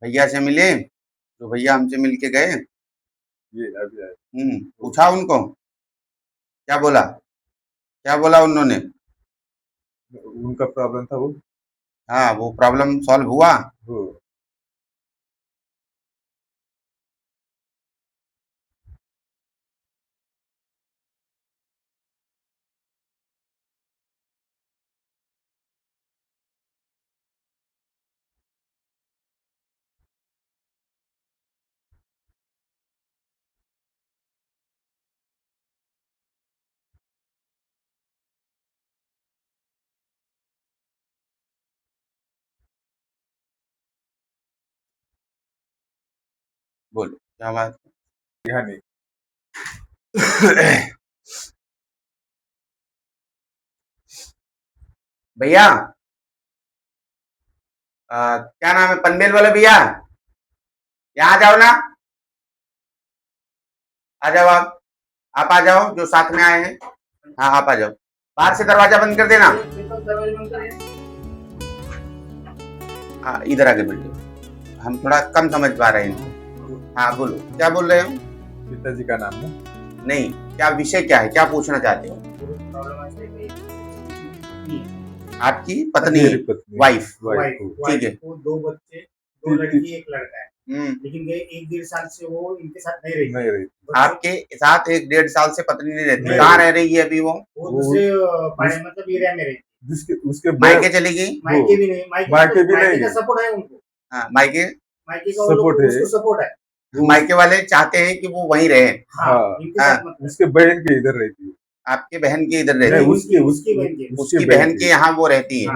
भैया से मिले तो भैया हमसे मिल के गए। ये अभी आए। पूछा उनको, क्या बोला उन्होंने? उनका प्रॉब्लम था वो। हाँ, वो प्रॉब्लम सॉल्व हुआ। हो बोलो क्या बात यहाँ नहीं। है? भैया, क्या नाम है पनवेल वाले भैया? यहाँ आ जाओ ना, आ जाओ आप आ जाओ जो साथ में आए हैं। हाँ, आप आ जाओ, बाहर से दरवाजा बंद कर देना। हाँ, इधर आके बैठो, हम थोड़ा कम समझ पा रहे हैं। हाँ बोलो, क्या बोल रहे हो? पिताजी का नाम है। नहीं, क्या विषय क्या है, क्या पूछना चाहते हो? आपकी पत्नी, मेरी पत्नी वाइफ, वाइफ ठीक है। वो 2 बच्चे, 2 लड़की, 1 लड़का है। लेकिन ये 1 साल से वो इनके साथ नहीं रही। आपके साथ 1-1.5 साल से पत्नी नहीं रहती। नहीं कहाँ रह रही है अभी वो? दूसरे मतलब एरिया में रहती। उसके मायके चली गई? मायके भी नहीं, मायके भी नहीं का सपोर्ट है उनको। हाँ, मायके का सपोर्ट है। उसको सपोर्ट है। मायके वाले चाहते हैं कि वो वहीं रहे। उसके बहन के इधर रहती है। आपके बहन की इधर रहती नहीं, है? उसकी बहन के यहाँ वो रहती है।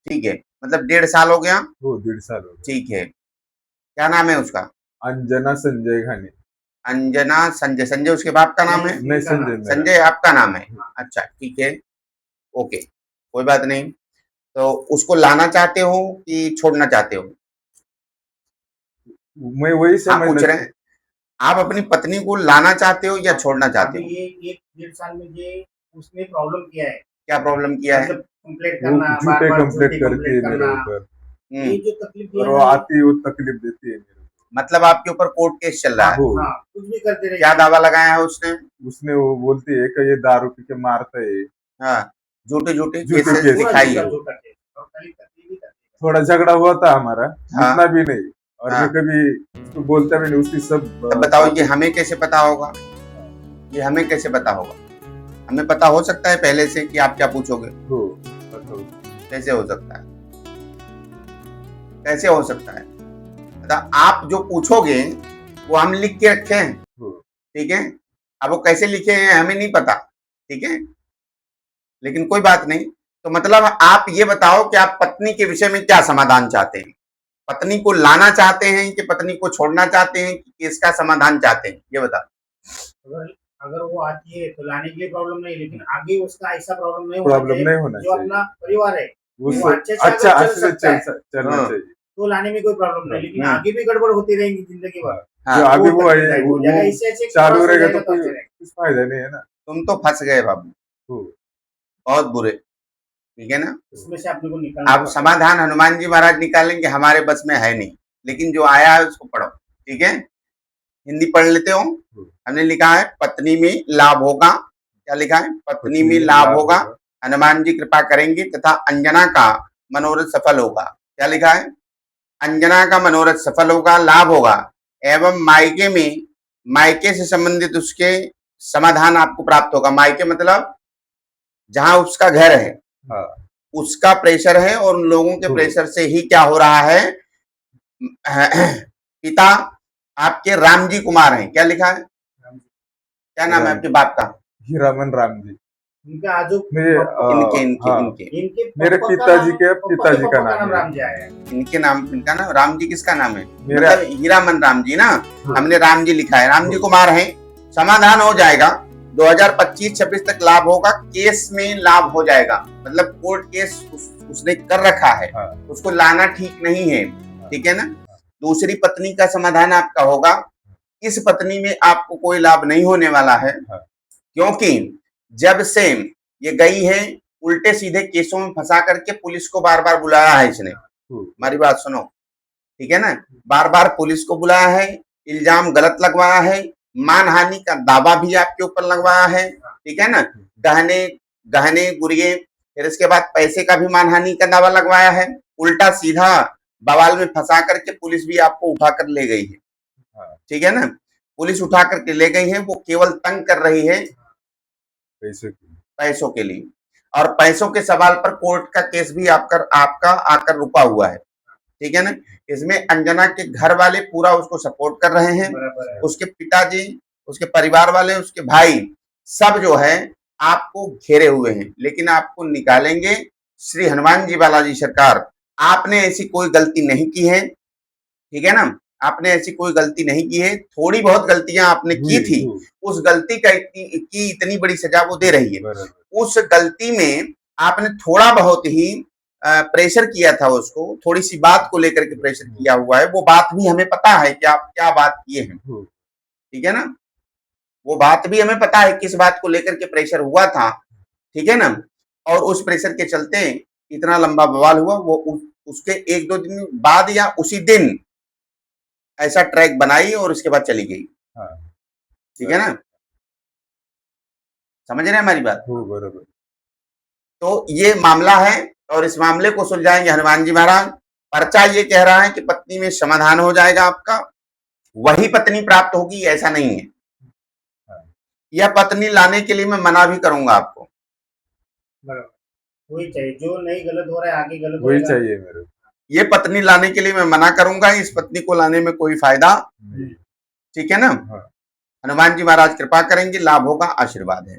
ठीक है, मतलब 1.5 साल हो गया। वो 1.5 साल हो गया। ठीक है, क्या नाम है उसका? अंजना संजय घानी। अंजना संजय, संजय उसके बाप का नाम है? नहीं, संजय संजय आपका नाम है। अच्छा ठीक है, ओके, कोई बात नहीं। तो उसको लाना चाहते हो कि छोड़ना चाहते हो? मैं वही आप पूछ समझ रहे हैं, आप अपनी पत्नी को लाना चाहते हो या छोड़ना चाहते हो? ये 1-1.5 साल में ये उसने प्रॉब्लम किया है। क्या प्रॉब्लम किया है? कंप्लेंट करना, झूठे कंप्लेंट करती है मेरे ऊपर। ये जो तकलीफ और वो आती है, वो तकलीफ देती है मेरे को। मतलब आपके ऊपर कोर्ट केस चल रहा है? कुछ भी करते रहे। क्या दावा लगाया है उसने? उसने वो बोलती है कि ये दारू पी के मारता है। हाँ, झूठे केस दिखाई है। थोड़ा झगड़ा हुआ था हमारा, हाँ, इतना भी नहीं। और मैं कभी उसको बोलता भी नहीं, उसकी सब। तब बताओ ये हमें कैसे पता होगा? ये हमें कैसे पता होगा? हमें पता हो सकता है पहले से कि आप क्या पूछोगे? कैसे हो सकता है? कैसे हो सकता है? मतलब आप जो पूछोगे वो हम लिख के रखे हैं, ठीक है। अब वो कैसे लिखे हैं हमें नहीं पता, ठीक है, लेकिन कोई बात नहीं। तो मतलब आप ये बताओ कि आप पत्नी के विषय में क्या समाधान चाहते हैं? पत्नी को लाना चाहते हैं कि पत्नी को छोड़ना चाहते हैं कि इसका समाधान चाहते हैं, ये बताओ। अगर वो आती है तो लाने के लिए प्रॉब्लम नहीं, लेकिन आगे उसका ऐसा प्रॉब्लम नहीं होना जो अपना परिवार है वो अच्छा चलना चाहिए, तो लाने में कोई प्रॉब्लम नहीं। लेकिन आगे भी गड़बड़ होती रहेगी जिंदगी भर। जो आगे वो चालू रहेगा तो कुछ फायदा नहीं है ना। तुम तो फंस गए बाबू, बहुत बुरे, ठीक है ना। इसमें से अपने को निकालना। अब समाधान हनुमान जी महाराज निकालेंगे, हमारे बस में है नहीं, लेकिन जो आया है उसको पढ़ो, ठीक है। हिंदी पढ़ लेते हो? हमने लिखा है पत्नी में लाभ होगा। क्या लिखा है? पत्नी में लाभ होगा, हनुमान जी कृपा करेंगे तथा अंजना का मनोरथ सफल होगा। क्या लिखा है? अंजना का मनोरथ सफल होगा, लाभ होगा, एवं मायके में मायके से संबंधित उसके समाधान आपको प्राप्त होगा। मायके मतलब जहां उसका घर है, उसका प्रेशर है और उन लोगों के प्रेशर से ही क्या हो रहा है, पिता आपके राम जी कुमार हैं। क्या लिखा है? क्या नाम है आपके बाप का? हीरामन राम जी। मेरे पिताजी का नाम राम जी आया है। इनका नाम राम जी किसका नाम है? मतलब हीरामन राम जी ना। हमने राम जी लिखा है, राम जी कुमार है। समाधान हो जाएगा, 2025-26 तक लाभ होगा, केस में लाभ हो जाएगा। मतलब कोर्ट केस उसने कर रखा है, उसको लाना ठीक नहीं है, ठीक है ना। दूसरी पत्नी का समाधान आपका होगा। इस पत्नी में आपको कोई लाभ नहीं होने वाला है, क्योंकि जब से ये गई है उल्टे सीधे केसों में फंसा करके पुलिस को बार बार बुलाया है इसने। हमारी बात सुनो, ठीक है ना। बार बार पुलिस को बुलाया है, इल्जाम गलत लगवाया है, मानहानि का दावा भी आपके ऊपर लगवाया है, ठीक है ना। गहने गहने गुड़िये, फिर इसके बाद पैसे का भी मानहानि का दावा लगवाया है। उल्टा सीधा बवाल में फंसा करके पुलिस भी आपको उठा कर ले गई है, ठीक है ना। पुलिस उठा करके ले गई है, वो केवल तंग कर रही है पैसों के लिए, और पैसों के सवाल पर कोर्ट का केस भी आपका आकर रुका हुआ है, ठीक है ना। इसमें अंजना के घर वाले पूरा उसको सपोर्ट कर रहे हैं, उसके पिताजी, उसके परिवार वाले, उसके भाई, सब जो है आपको घेरे हुए हैं, लेकिन आपको निकालेंगे श्री हनुमान जी बालाजी सरकार। आपने ऐसी कोई गलती नहीं की है, ठीक है ना। आपने ऐसी कोई गलती नहीं की है, थोड़ी बहुत गलतियां आपने की थी, उस गलती की इतनी बड़ी सजा वो दे रही है। उस गलती में आपने थोड़ा बहुत ही प्रेशर किया था उसको, थोड़ी सी बात को लेकर के प्रेशर किया हुआ है, वो बात भी हमें पता है कि आप क्या बात किए हैं, ठीक है ना। वो बात भी हमें पता है किस बात को लेकर के प्रेशर हुआ था, ठीक है ना। और उस प्रेशर के चलते इतना लंबा बवाल हुआ। वो उसके 1-2 दिन बाद या उसी दिन ऐसा ट्रैक बनाई और उसके बाद चली गई, ठीक है ना। समझ रहे हैं हमारी बात? बराबर। तो ये मामला है, और इस मामले को सुलझाएंगे हनुमान जी महाराज। पर्चा ये कह रहा है कि पत्नी में समाधान हो जाएगा आपका, वही पत्नी प्राप्त होगी, ऐसा नहीं है। यह पत्नी लाने के लिए मैं मना भी करूंगा आपको, वही चाहिए जो नहीं गलत हो रहा है, आगे गलत वही चाहिए मेरे। ये पत्नी लाने के लिए मैं मना करूंगा, इस पत्नी को लाने में कोई फायदा, ठीक है ना। हनुमान जी महाराज कृपा करेंगे, लाभ होगा, आशीर्वाद है।